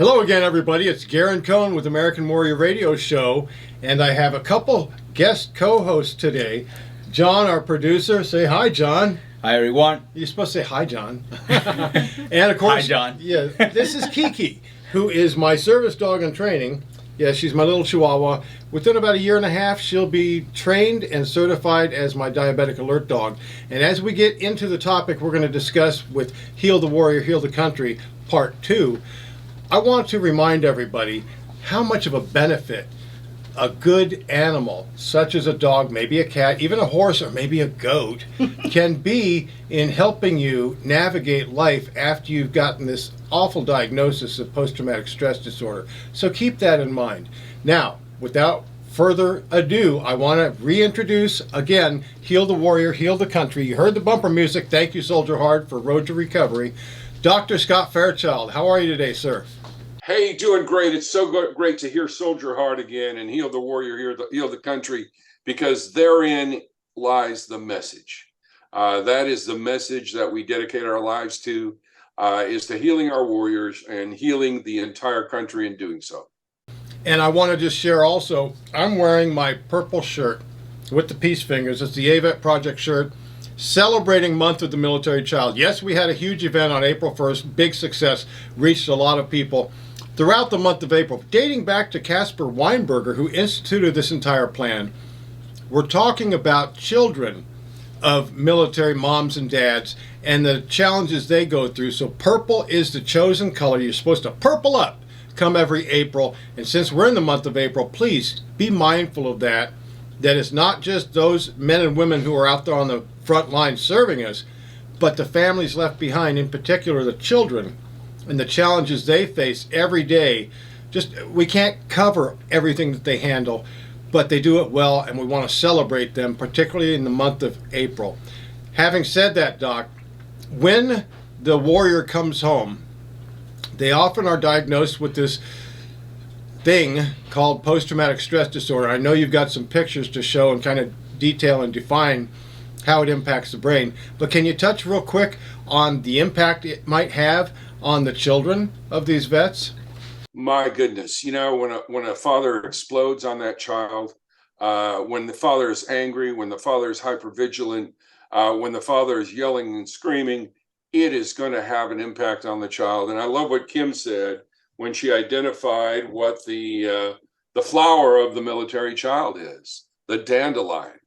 Hello again, everybody. It's Garen Cohn with American Warrior Radio Show, and I have a couple guest co-hosts today. John, our producer. Say hi, John. Hi, everyone. You're supposed to say hi, John. And of course, hi, John. Yeah, this is Kiki, who is my service dog in training. Yeah, she's my little Chihuahua. Within about a year and a half, she'll be trained and certified as my diabetic alert dog. And as we get into the topic we're going to discuss with Heal the Warrior, Heal the Country, Part 2, I want to remind everybody how much of a benefit a good animal, such as a dog, maybe a cat, even a horse, or maybe a goat, can be in helping you navigate life after you've gotten this awful diagnosis of post-traumatic stress disorder. So keep that in mind. Now, without further ado, I want to reintroduce, again, Heal the Warrior, Heal the Country. You heard the bumper music. Thank you, Soldier Hard, for Road to Recovery. Dr. Scott Fairchild, how are you today, sir? Hey, doing great. It's so great to hear Soldier Heart again and Heal the Warrior, Heal the Country, because therein lies the message. That is the message that we dedicate our lives to, is to healing our warriors and healing the entire country in doing so. And I want to just share also, I'm wearing my purple shirt with the peace fingers. It's the AVET Project shirt, celebrating Month of the Military Child. Yes, we had a huge event on April 1st, big success, reached a lot of people. Throughout the month of April, dating back to Caspar Weinberger, who instituted this entire plan, we're talking about children of military moms and dads and the challenges they go through. So purple is the chosen color. You're supposed to purple up come every April. And since we're in the month of April, please be mindful of that. That it's not just those men and women who are out there on the front line serving us, but the families left behind, in particular the children, and the challenges they face every day. Just, we can't cover everything that they handle, but they do it well, and we want to celebrate them, particularly in the month of April. Having said that, Doc, when the warrior comes home, they often are diagnosed with this thing called post-traumatic stress disorder. I know you've got some pictures to show and kind of detail and define how it impacts the brain, but can you touch real quick on the impact it might have on the children of these vets? My goodness, you know, when a father explodes on that child, when the father is angry, when the father is hypervigilant, when the father is yelling and screaming, it is going to have an impact on the child. And I love what Kim said when she identified what the flower of the military child is, the dandelion.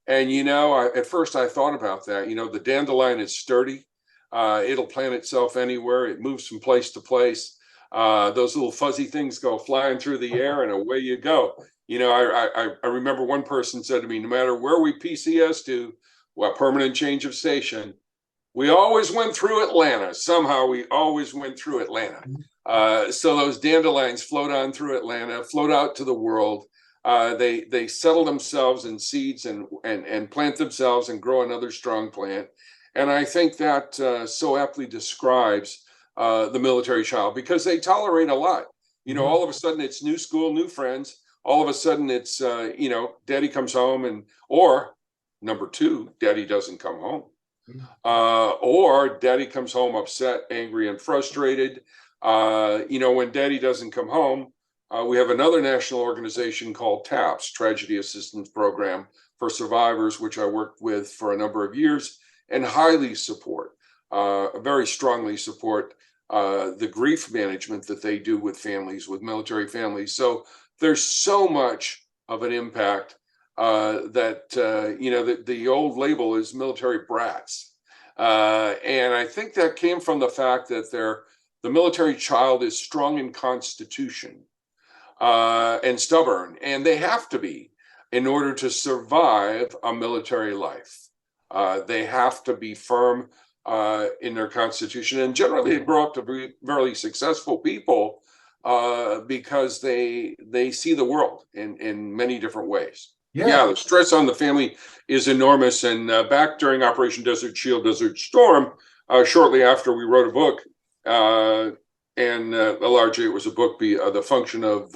And, you know, at first I thought about that. You know, the dandelion is sturdy. It'll plant itself anywhere. It moves from place to place. Those little fuzzy things go flying through the air and away you go. You know, I remember one person said to me, no matter where we PCS to, well, permanent change of station, we always went through Atlanta. Somehow we always went through Atlanta. So those dandelions float on through Atlanta, float out to the world. They settle themselves in seeds and plant themselves and grow another strong plant. And I think that so aptly describes the military child, because they tolerate a lot. You know, all of a sudden it's new school, new friends. All of a sudden it's, you know, daddy comes home or number two, daddy doesn't come home. Or daddy comes home upset, angry, and frustrated. You know, when daddy doesn't come home, we have another national organization called TAPS, Tragedy Assistance Program for Survivors, which I worked with for a number of years and highly support, very strongly support the grief management that they do with families, with military families. So there's so much of an impact that, you know, the old label is military brats. And I think that came from the fact that the military child is strong in constitution and stubborn, and they have to be in order to survive a military life. They have to be firm in their constitution, and generally they grow up to be very successful people because they see the world in many different ways. Yeah, the stress on the family is enormous. And back during Operation Desert Shield, Desert Storm, shortly after we wrote a book, and largely it was a book, The Function of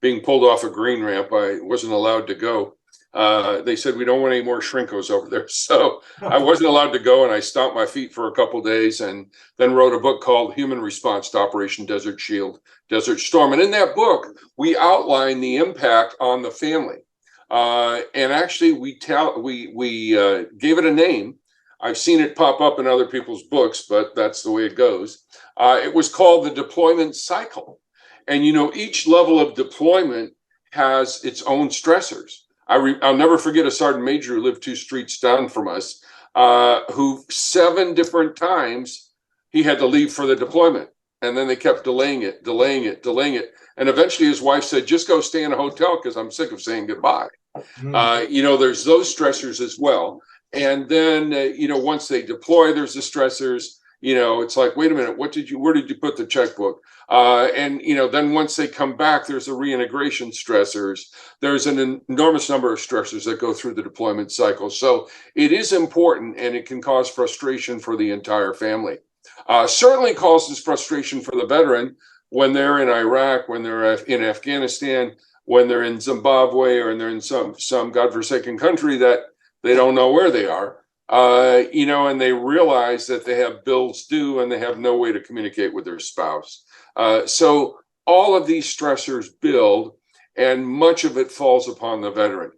Being Pulled Off a Green Ramp. I wasn't allowed to go They said we don't want any more shrinkos over there. So I wasn't allowed to go, and I stomped my feet for a couple days, and then wrote a book called Human Response to Operation Desert Shield, Desert Storm. And in that book, we outline the impact on the family. And actually, we gave it a name. I've seen it pop up in other people's books, but that's the way it goes. It was called the deployment cycle. And, each level of deployment has its own stressors. I'll never forget a sergeant major who lived 2 streets down from us, who 7 different times he had to leave for the deployment. And then they kept delaying it. And eventually his wife said, just go stay in a hotel because I'm sick of saying goodbye. There's those stressors as well. And then, once they deploy, there's the stressors. It's like, wait a minute, where did you put the checkbook? And then once they come back, there's the reintegration stressors. There's an enormous number of stressors that go through the deployment cycle. So it is important, and it can cause frustration for the entire family. Certainly causes frustration for the veteran when they're in Iraq, when they're in Afghanistan, when they're in Zimbabwe, or they're in some godforsaken country that they don't know where they are. And they realize that they have bills due and they have no way to communicate with their spouse. So all of these stressors build, and much of it falls upon the veteran.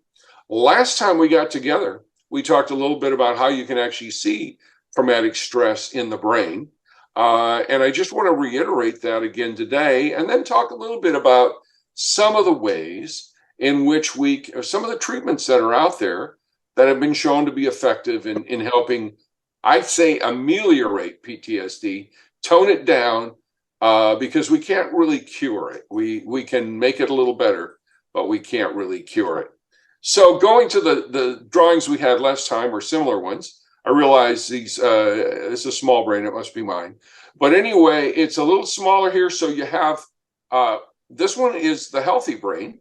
Last time we got together, we talked a little bit about how you can actually see traumatic stress in the brain. And I just want to reiterate that again today, and then talk a little bit about some of the ways in which some of the treatments that are out there that have been shown to be effective in helping, I'd say, ameliorate PTSD, tone it down, because we can't really cure it. We can make it a little better, but we can't really cure it. So going to the drawings we had last time, or similar ones, I realize this is a small brain, it must be mine. But anyway, it's a little smaller here. So you have, this one is the healthy brain.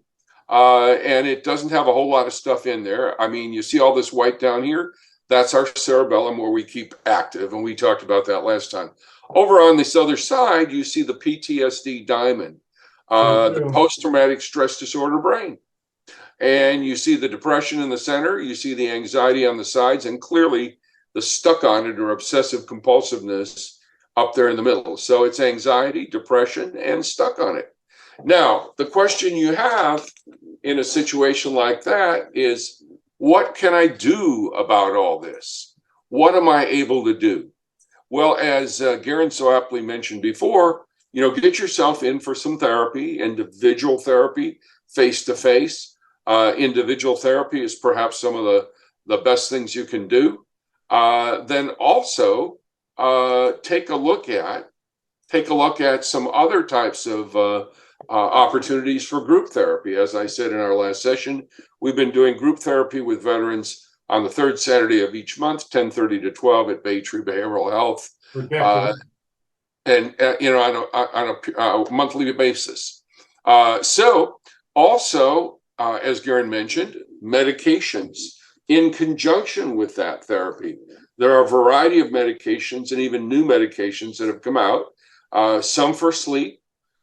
And it doesn't have a whole lot of stuff in there. I mean, you see all this white down here? That's our cerebellum, where we keep active, and we talked about that last time. Over on this other side, you see the PTSD diamond, the post-traumatic stress disorder brain. And you see the depression in the center, you see the anxiety on the sides, and clearly the stuck on it, or obsessive compulsiveness, up there in the middle. So it's anxiety, depression, and stuck on it. Now, the question you have in a situation like that is, what can I do about all this? What am I able to do? Well, as Garen so aptly mentioned before, get yourself in for some therapy, individual therapy, face-to-face. Individual therapy is perhaps some of the best things you can do. Then also take a look at some other types of opportunities for group therapy. As I said in our last session, we've been doing group therapy with veterans on the 3rd Saturday of each month, 10:30 to 12 at Bay Tree Behavioral Health, and on a monthly basis. So also, as Garen mentioned, medications in conjunction with that therapy. There are a variety of medications, and even new medications that have come out, some for sleep,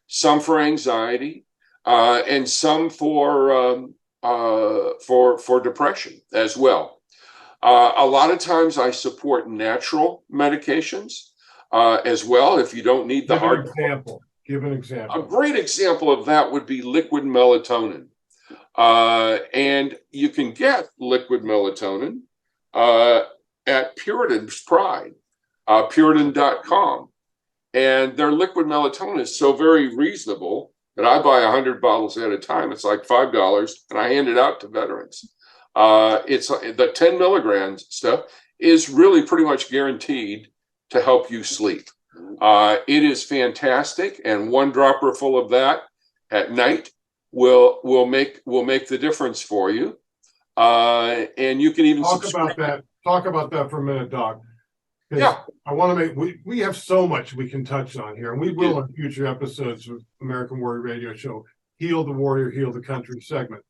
some for anxiety, and some for depression as well. A lot of times I support natural medications as well. If you don't need the hard example, give an example. A great example of that would be liquid melatonin. And you can get liquid melatonin at Puritan's Pride, Puritan.com. And their liquid melatonin is so very reasonable that I buy 100 bottles at a time. It's like $5, and I hand it out to veterans. It's the 10 milligrams stuff is really pretty much guaranteed to help you sleep. It is fantastic, and one dropper full of that at night will make the difference for you. And you can even talk about that for a minute, Doc. Yeah, I want to we have so much we can touch on here, and we will in future episodes of American Warrior Radio Show, Heal the Warrior, Heal the Country segment.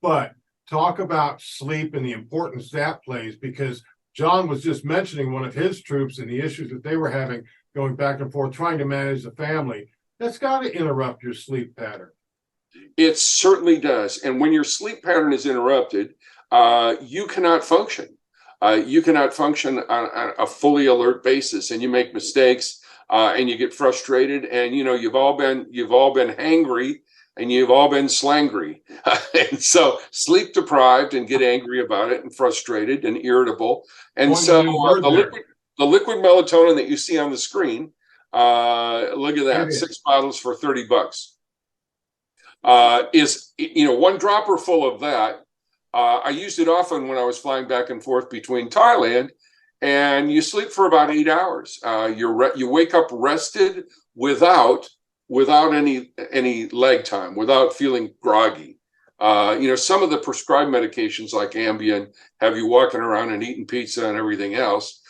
But talk about sleep and the importance that plays, because John was just mentioning one of his troops and the issues that they were having going back and forth, trying to manage the family. That's got to interrupt your sleep pattern. It certainly does. And when your sleep pattern is interrupted, you cannot function. You cannot function on a fully alert basis, and you make mistakes, and you get frustrated. And you've all been hangry, and you've all been slangry. And so sleep deprived and get angry about it and frustrated and irritable. And so the liquid melatonin that you see on the screen, look at that, 6 bottles for $30. Is one dropper full of that. I used it often when I was flying back and forth between Thailand, and you sleep for about 8 hours. You wake up rested without any leg time, without feeling groggy. Some of the prescribed medications like Ambien have you walking around and eating pizza and everything else.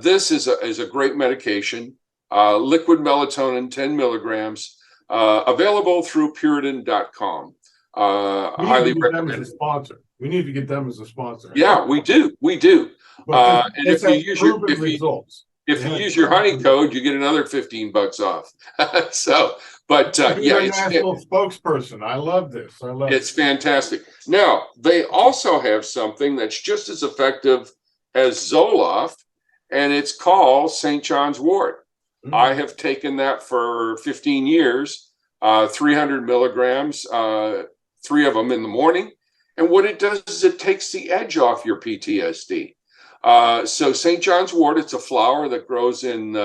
This is a great medication, liquid melatonin, 10 milligrams, available through Puritan.com. Highly recommended. We need to get them as a sponsor. Yeah, we do. And if you use your honey code, you get another $15 off. National spokesperson. I love this. It's fantastic. Now, they also have something that's just as effective as Zoloft, and it's called St. John's wort. I have taken that for 15 years, 300 milligrams, 3 of them in the morning. And what it does is it takes the edge off your PTSD. So St. John's wort, it's a flower that grows in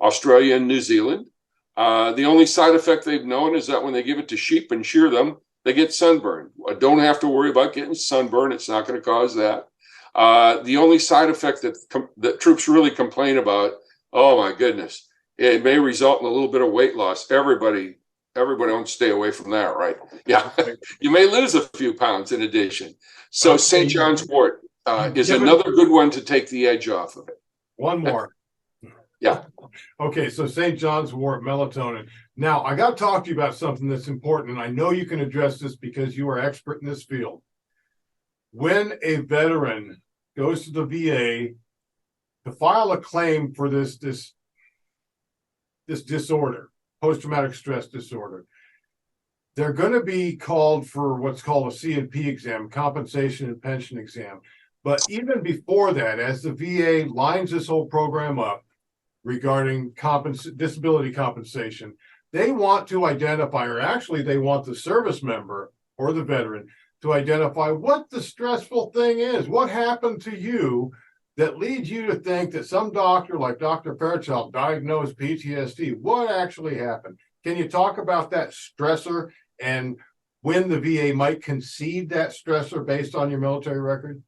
Australia and New Zealand. The only side effect they've known is that when they give it to sheep and shear them, they get sunburned. Don't have to worry about getting sunburned. It's not going to cause that. The only side effect that troops really complain about, oh my goodness, it may result in a little bit of weight loss. Everybody wants to stay away from that, right? Yeah. You may lose a few pounds in addition. So St. John's wort is another good one to take the edge off of it. One more. Yeah. Okay, so St. John's wort, melatonin. Now, I got to talk to you about something that's important, and I know you can address this because you are expert in this field. When a veteran goes to the VA to file a claim for this disorder, post-traumatic stress disorder, they're going to be called for what's called a C&P exam, compensation and pension exam. But even before that, as the VA lines this whole program up regarding disability compensation, they want to identify, or actually they want the service member or the veteran to identify what the stressful thing is. What happened to you that leads you to think that some doctor like Dr. Fairchild diagnosed PTSD? What actually happened? Can you talk about that stressor and when the VA might concede that stressor based on your military record?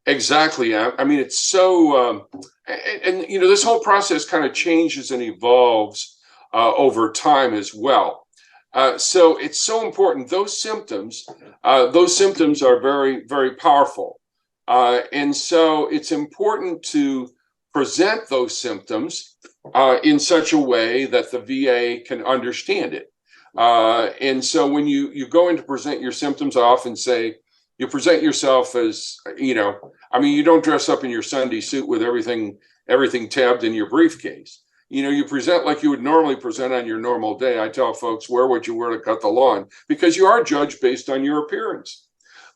Exactly. I mean, it's so, this whole process kind of changes and evolves over time as well. So it's so important. Those symptoms are very, very powerful. And so it's important to present those symptoms in such a way that the VA can understand it. And so when you go in to present your symptoms, I often say, you present yourself as, you don't dress up in your Sunday suit with everything tabbed in your briefcase. You present like you would normally present on your normal day. I tell folks, wear what you wear to cut the lawn, because you are judged based on your appearance.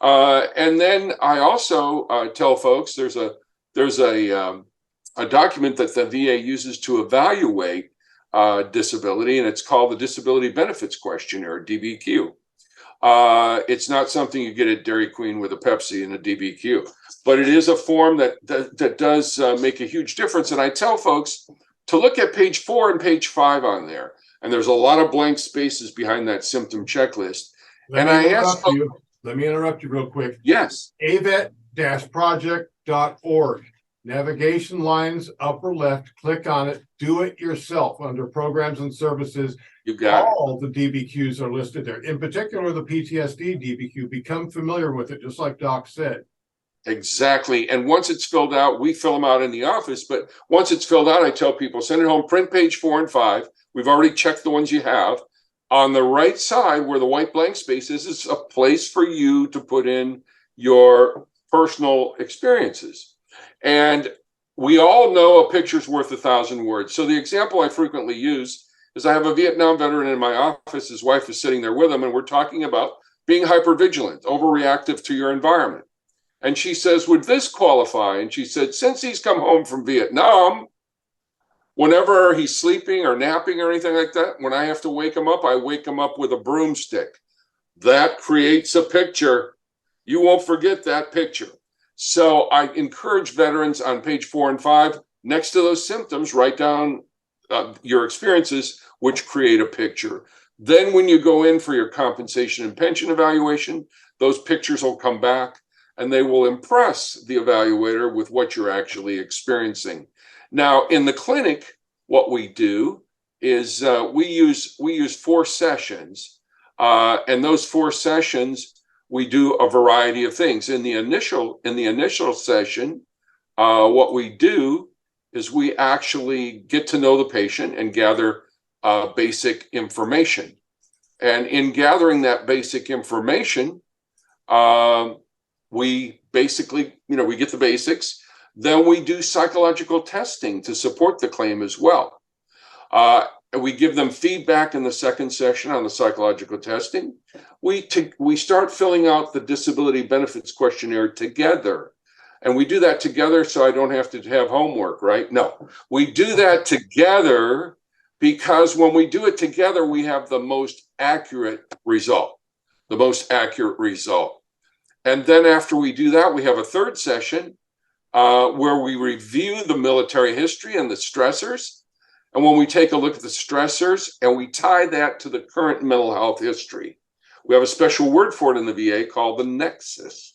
And then I also tell folks there's a document that the VA uses to evaluate disability, and it's called the Disability Benefits Questionnaire, DBQ. It's not something you get at Dairy Queen with a Pepsi and a DBQ, but it is a form that does make a huge difference. And I tell folks to look at page 4 and page 5 on there. And there's a lot of blank spaces behind that symptom checklist. Let me interrupt you real quick. Yes. avet-project.org. Navigation lines, upper left, click on it, do it yourself under programs and services. You got all the DBQs are listed there. In particular, the PTSD DBQ. Become familiar with it, just like Doc said. Exactly. And once it's filled out, we fill them out in the office. But once it's filled out, I tell people, send it home, print page 4 and 5. We've already checked the ones you have. On the right side, where the white blank space is a place for you to put in your personal experiences. And we all know a picture's worth 1,000 words. So the example I frequently use is I have a Vietnam veteran in my office. His wife is sitting there with him, and we're talking about being hypervigilant, overreactive to your environment. And she says, would this qualify? And she said, since he's come home from Vietnam, whenever he's sleeping or napping or anything like that, when I have to wake him up, I wake him up with a broomstick. That creates a picture. You won't forget that picture. So I encourage veterans on page 4 and 5, next to those symptoms, write down your experiences, which create a picture. Then when you go in for your compensation and pension evaluation, those pictures will come back and they will impress the evaluator with what you're actually experiencing. Now, in the clinic, what we do is we use 4 sessions, and those 4 sessions we do a variety of things. In the initial session, what we do is we actually get to know the patient and gather basic information. And in gathering that basic information, we basically, we get the basics. Then we do psychological testing to support the claim as well. We give them feedback in the second session on the psychological testing. We start filling out the disability benefits questionnaire together. And we do that together so I don't have to have homework, right? No, we do that together because when we do it together, we have the most accurate result, And then after we do that, we have a third session where we review the military history and the stressors. And when we take a look at the stressors and we tie that to the current mental health history, we have a special word for it in the VA called the nexus.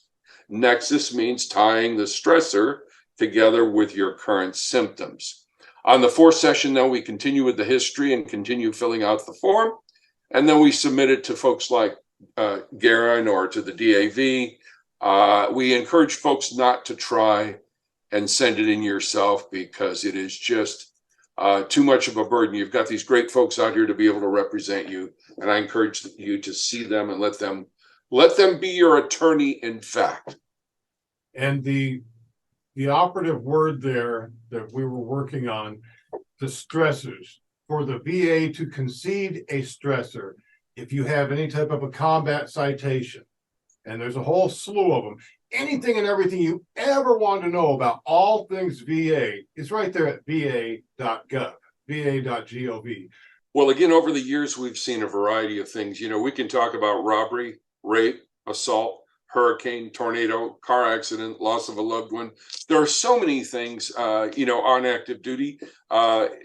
Nexus means tying the stressor together with your current symptoms. On the 4th session, then we continue with the history and continue filling out the form. And then we submit it to folks like Garen or to the DAV. We encourage folks not to try and send it in yourself because it is just too much of a burden. You've got these great folks out here to be able to represent you, and I encourage you to see them and let them be your attorney in fact. And the operative word there that we were working on, the stressors. For the VA to concede a stressor, if you have any type of a combat citation, and there's a whole slew of them, anything and everything you ever want to know about all things VA is right there at va.gov, va.gov. Well, again, over the years, we've seen a variety of things. We can talk about robbery, rape, assault, hurricane, tornado, car accident, loss of a loved one. There are so many things, on active duty,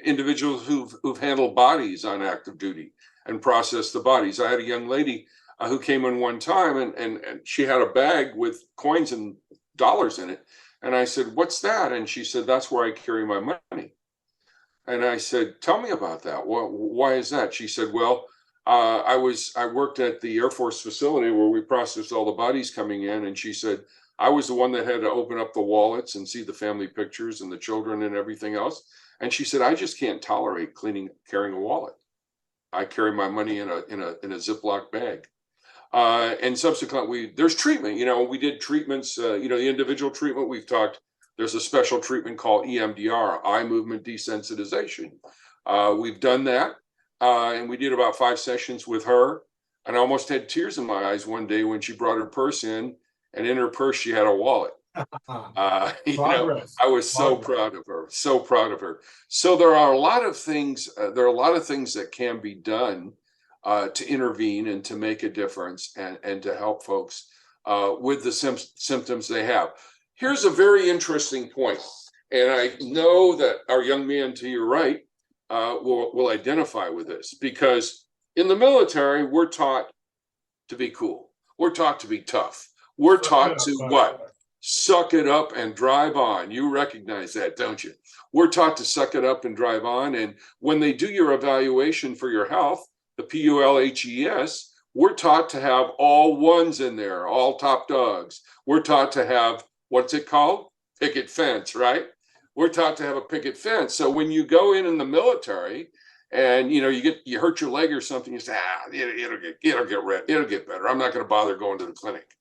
individuals who've handled bodies on active duty and processed the bodies. I had a young lady who came in one time and she had a bag with coins and dollars in it. And I said, what's that? And she said, that's where I carry my money. And I said, tell me about that. Well, why is that? She said, well, I worked at the Air Force facility where we processed all the bodies coming in. And she said, I was the one that had to open up the wallets and see the family pictures and the children and everything else. And she said, I just can't tolerate carrying a wallet. I carry my money in a Ziploc bag. And subsequently, there's treatment. We did treatments. The individual treatment we've talked. There's a special treatment called EMDR, eye movement desensitization. We've done that, and we did about 5 sessions with her. And I almost had tears in my eyes one day when she brought her purse in, and in her purse she had a wallet. I was so proud of her, so proud of her. So there are a lot of things. That can be done to intervene and to make a difference and to help folks with the symptoms they have. Here's a very interesting point, and I know that our young man to your right will identify with this, because in the military, we're taught to be cool. We're taught to be tough. We're taught to what? Suck it up and drive on. You recognize that, don't you? We're taught to suck it up and drive on, and when they do your evaluation for your health, the PULHES, we're taught to have all ones in there, all top dogs. We're taught to have, what's it called? Picket fence, right? We're taught to have a picket fence. So when you go in the military and you hurt your leg or something, you say, it'll get better. I'm not going to bother going to the clinic.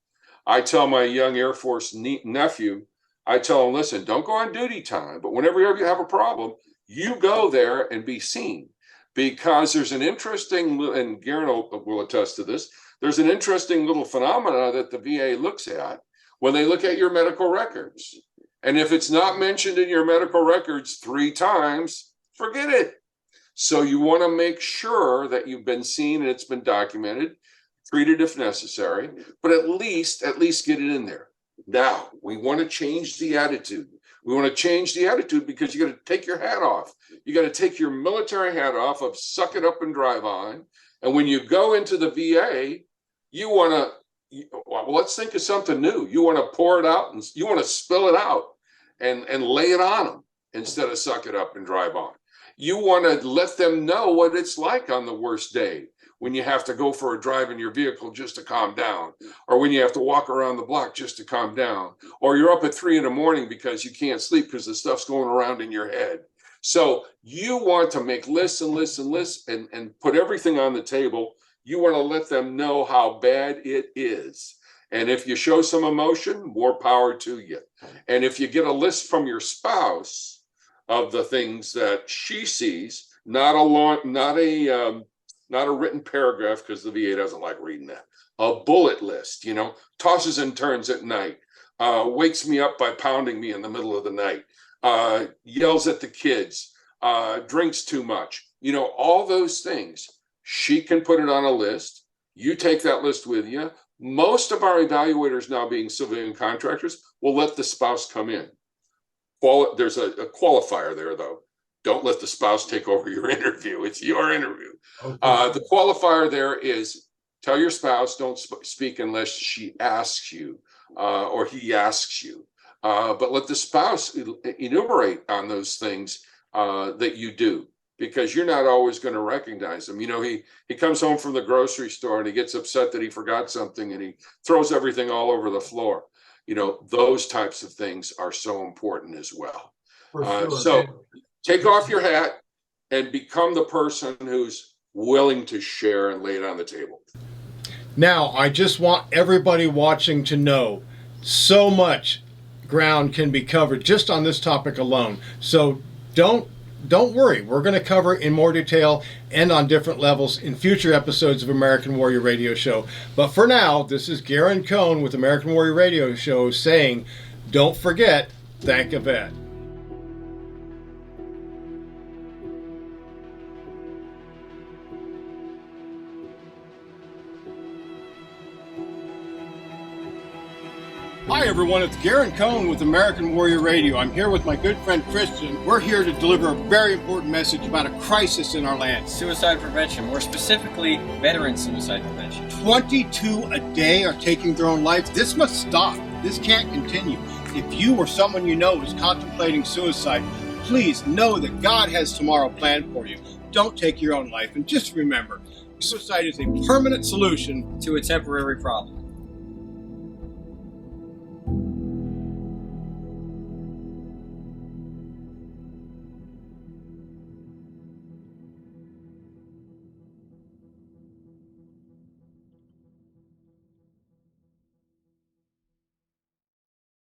I tell my young Air Force nephew, I tell him, listen, don't go on duty time, but whenever you have a problem, you go there and be seen. because there's an interesting, and Garen will attest to this, there's an interesting little phenomena that the VA looks at when they look at your medical records. And if it's not mentioned in your medical records 3 times, forget it. So you want to make sure that you've been seen and it's been documented, treated if necessary, but at least get it in there. Now, we want to change the attitude. We want to change the attitude because you got to take your hat off. You got to take your military hat off of suck it up and drive on. And when you go into the VA, you want to, well, let's think of something new. You want to pour it out and you want to spill it out and lay it on them instead of suck it up and drive on. You want to let them know what it's like on the worst day, when you have to go for a drive in your vehicle just to calm down, or when you have to walk around the block just to calm down, or you're up at 3 a.m. because you can't sleep because the stuff's going around in your head. So you want to make lists and lists and lists and put everything on the table. You want to let them know how bad it is. And if you show some emotion, more power to you. And if you get a list from your spouse of the things that she sees, not a written paragraph, because the VA doesn't like reading that. A bullet list, tosses and turns at night, wakes me up by pounding me in the middle of the night, yells at the kids, drinks too much, all those things. She can put it on a list. You take that list with you. Most of our evaluators now, being civilian contractors, will let the spouse come in. There's a qualifier there, though. Don't let the spouse take over your interview. It's your interview. Okay. The qualifier there is tell your spouse don't speak unless she asks you or he asks you. But let the spouse enumerate on those things that you do, because you're not always going to recognize them. He comes home from the grocery store and he gets upset that he forgot something and he throws everything all over the floor. Those types of things are so important as well. For sure. So take off your hat and become the person who's willing to share and lay it on the table. Now, I just want everybody watching to know so much ground can be covered just on this topic alone. So don't worry. We're going to cover in more detail and on different levels in future episodes of American Warrior Radio Show. But for now, this is Garen Cohn with American Warrior Radio Show saying, don't forget, thank a vet. Hi everyone, it's Garen Cohn with American Warrior Radio. I'm here with my good friend Christian. We're here to deliver a very important message about a crisis in our land. Suicide prevention, more specifically, veteran suicide prevention. 22 a day are taking their own lives. This must stop. This can't continue. If you or someone you know is contemplating suicide, please know that God has tomorrow planned for you. Don't take your own life. And just remember, suicide is a permanent solution to a temporary problem.